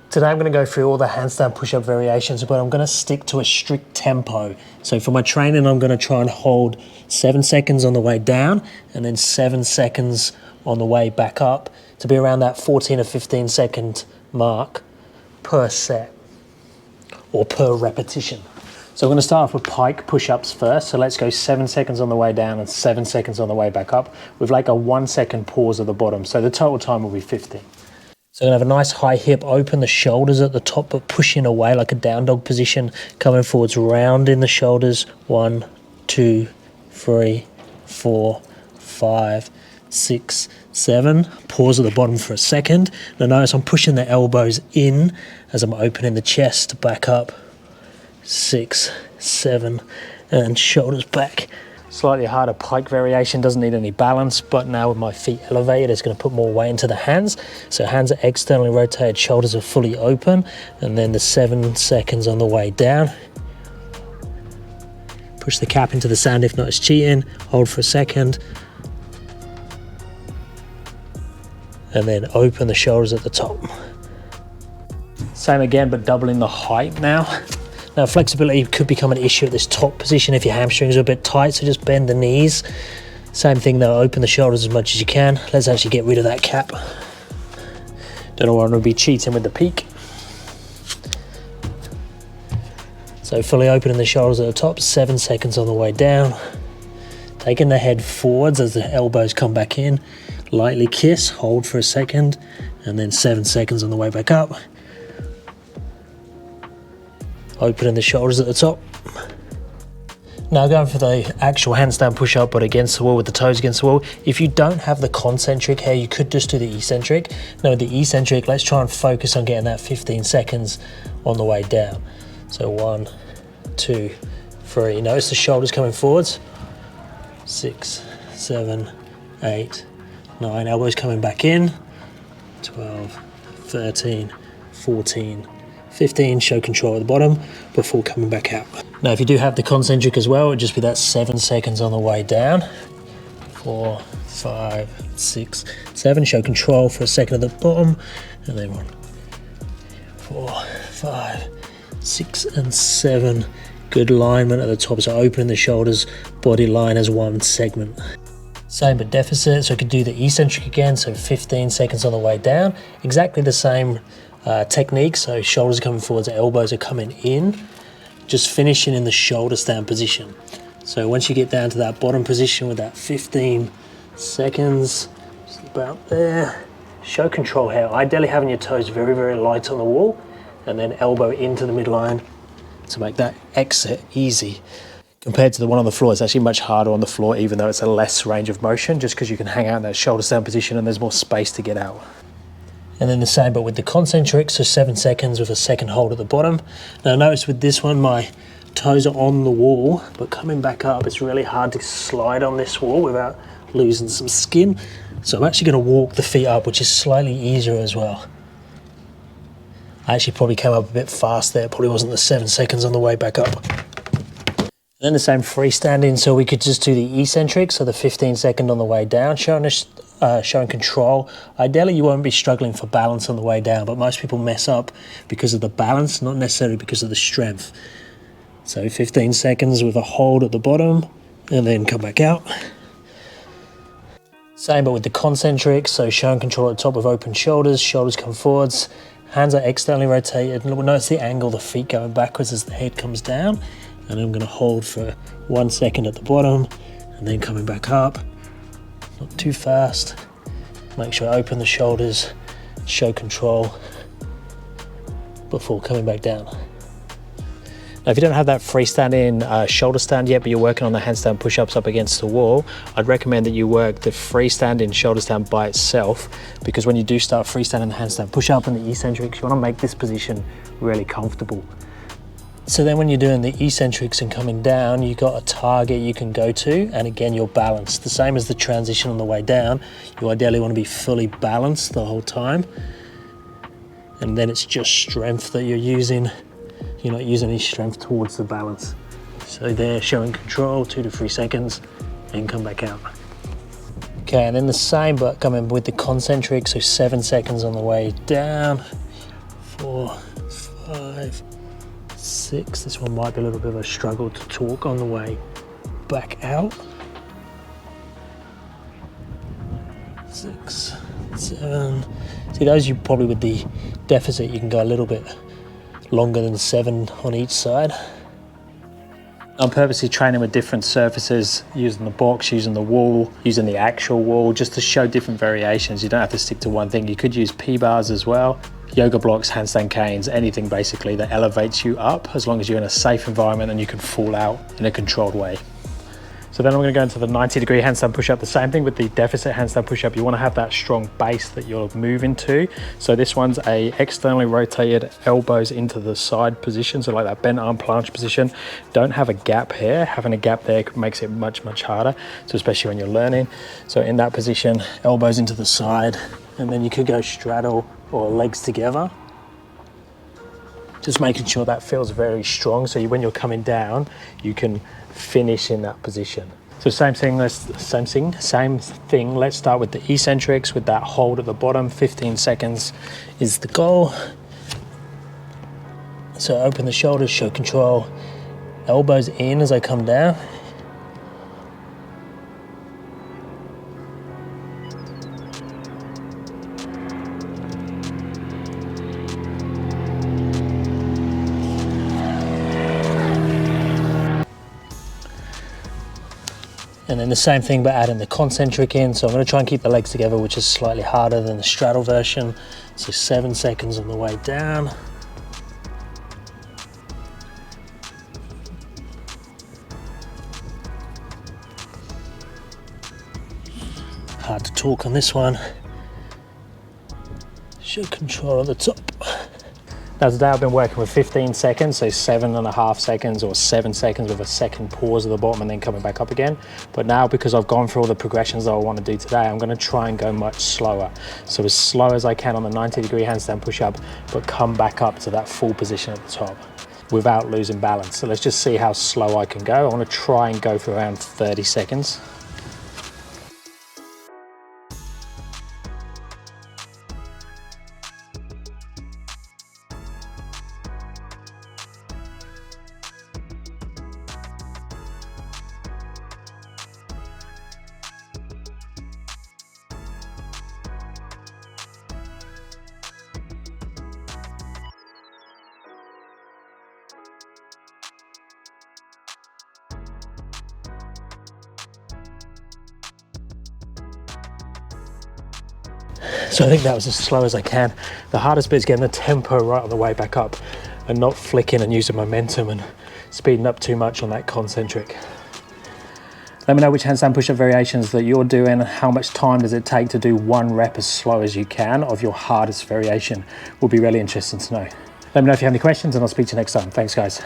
Today I'm going to go through all the handstand push-up variations, but I'm going to stick to a strict tempo. So for my training, I'm going to try and hold 7 seconds on the way down and then 7 seconds on the way back up to be around that 14 or 15 second mark per set or per repetition. So I'm going to start off with pike push-ups first. So let's go 7 seconds on the way down and 7 seconds on the way back up with like a 1 second pause at the bottom. So the total time will be 15. So I'm going to have a nice high hip, open the shoulders at the top, but pushing away like a down dog position, coming forwards, round in the shoulders. 1, 2, 3, 4, 5, 6, 7. Pause at the bottom for a second. Now notice I'm pushing the elbows in as I'm opening the chest back up. 6, 7, and shoulders back. Slightly harder pike variation, doesn't need any balance, but now with my feet elevated, it's going to put more weight into the hands. So hands are externally rotated, shoulders are fully open, and then the 7 seconds on the way down. Push the cap into the sand if not, it's cheating. Hold for a second. And then open the shoulders at the top. Same again, but doubling the height now. Now flexibility could become an issue at this top position if your hamstrings are a bit tight, so just bend the knees. Same thing though, open the shoulders as much as you can. Let's actually get rid of that cap. Don't want to be cheating with the peak. So fully opening the shoulders at the top, 7 seconds on the way down. Taking the head forwards as the elbows come back in. Lightly kiss, hold for a second, and then 7 seconds on the way back up. Opening the shoulders at the top. Now going for the actual handstand push-up, but against the wall with the toes against the wall. If you don't have the concentric here, you could just do the eccentric. Now with the eccentric, let's try and focus on getting that 15 seconds on the way down. So 1, 2, 3. Notice the shoulders coming forwards. 6, 7, 8, 9. Elbows coming back in. 12, 13, 14, 15, show control at the bottom before coming back out. Now if you do have the concentric as well, it would just be that 7 seconds on the way down. 4, 5, 6, 7, show control for a second at the bottom, and then 1, 4, 5, 6, and 7. Good alignment at the top, so opening the shoulders, body line as one segment. Same but deficit, so I could do the eccentric again, so 15 seconds on the way down. Exactly the same technique, so shoulders are coming forwards, elbows are coming in, just finishing in the shoulder stand position. So once you get down to that bottom position with that 15 seconds, just about there, show control here. Ideally having your toes very, very light on the wall, and then elbow into the midline to make that exit easy. Compared to the one on the floor, it's actually much harder on the floor, even though it's a less range of motion, just because you can hang out in that shoulder stand position and there's more space to get out. And then the same but with the concentric, so 7 seconds with a second hold at the bottom. Now notice with this one, my toes are on the wall, but coming back up, it's really hard to slide on this wall without losing some skin. So I'm actually going to walk the feet up, which is slightly easier as well. I actually probably came up a bit fast there, probably wasn't the 7 seconds on the way back up. And then the same freestanding, so we could just do the eccentric, so the 15 second on the way down, showing control. Ideally you won't be struggling for balance on the way down, but most people mess up because of the balance, not necessarily because of the strength. So 15 seconds with a hold at the bottom and then come back out. Same but with the concentric, so showing control at the top with open shoulders, shoulders come forwards, hands are externally rotated. Notice the angle, the feet going backwards as the head comes down. And I'm going to hold for 1 second at the bottom and then coming back up. Not too fast. Make sure I open the shoulders, show control before coming back down. Now if you don't have that freestanding shoulder stand yet, but you're working on the handstand push-ups up against the wall, I'd recommend that you work the freestanding shoulder stand by itself, because when you do start freestanding the handstand push-up and the eccentrics, you want to make this position really comfortable. So then when you're doing the eccentrics and coming down, you've got a target you can go to, and again, you're balanced. The same as the transition on the way down, you ideally want to be fully balanced the whole time. And then it's just strength that you're using. You're not using any strength towards the balance. So there, showing control, 2 to 3 seconds, and come back out. Okay, and then the same, but coming with the concentric, so 7 seconds on the way down. 4, 5, 6. This one might be a little bit of a struggle to talk on the way back out. 6, 7. See, those you probably with the deficit, you can go a little bit longer than 7 on each side. I'm purposely training with different surfaces, using the box, using the wall, using the actual wall, just to show different variations. You don't have to stick to one thing. You could use P-bars as well, yoga blocks, handstand canes, anything basically that elevates you up, as long as you're in a safe environment and you can fall out in a controlled way. So then I'm going to go into the 90-degree handstand push-up. The same thing with the deficit handstand push-up. You want to have that strong base that you're moving to. So this one's a externally rotated elbows into the side position. So like that bent arm planche position. Don't have a gap here. Having a gap there makes it much, much harder. So especially when you're learning. So in that position, elbows into the side, and then you could go straddle or legs together. Just making sure that feels very strong. So when you're coming down, you can finish in that position. So same thing. Let's start with the eccentrics with that hold at the bottom. 15 seconds is the goal. So open the shoulders, show control, elbows in as I come down. And then the same thing, but adding the concentric in. So I'm going to try and keep the legs together, which is slightly harder than the straddle version. So 7 seconds on the way down. Hard to talk on this one. Show control at the top. Now today I've been working with 15 seconds, so 7.5 seconds or 7 seconds with a second pause at the bottom and then coming back up again. But now, because I've gone through all the progressions that I want to do today, I'm going to try and go much slower. So as slow as I can on the 90-degree handstand push-up, but come back up to that full position at the top without losing balance. So let's just see how slow I can go. I want to try and go for around 30 seconds. So I think that was as slow as I can. The hardest bit is getting the tempo right on the way back up and not flicking and using momentum and speeding up too much on that concentric. Let me know which handstand push-up variations that you're doing. How much time does it take to do one rep as slow as you can of your hardest variation? Will be really interesting to know. Let me know if you have any questions and I'll speak to you next time. Thanks guys.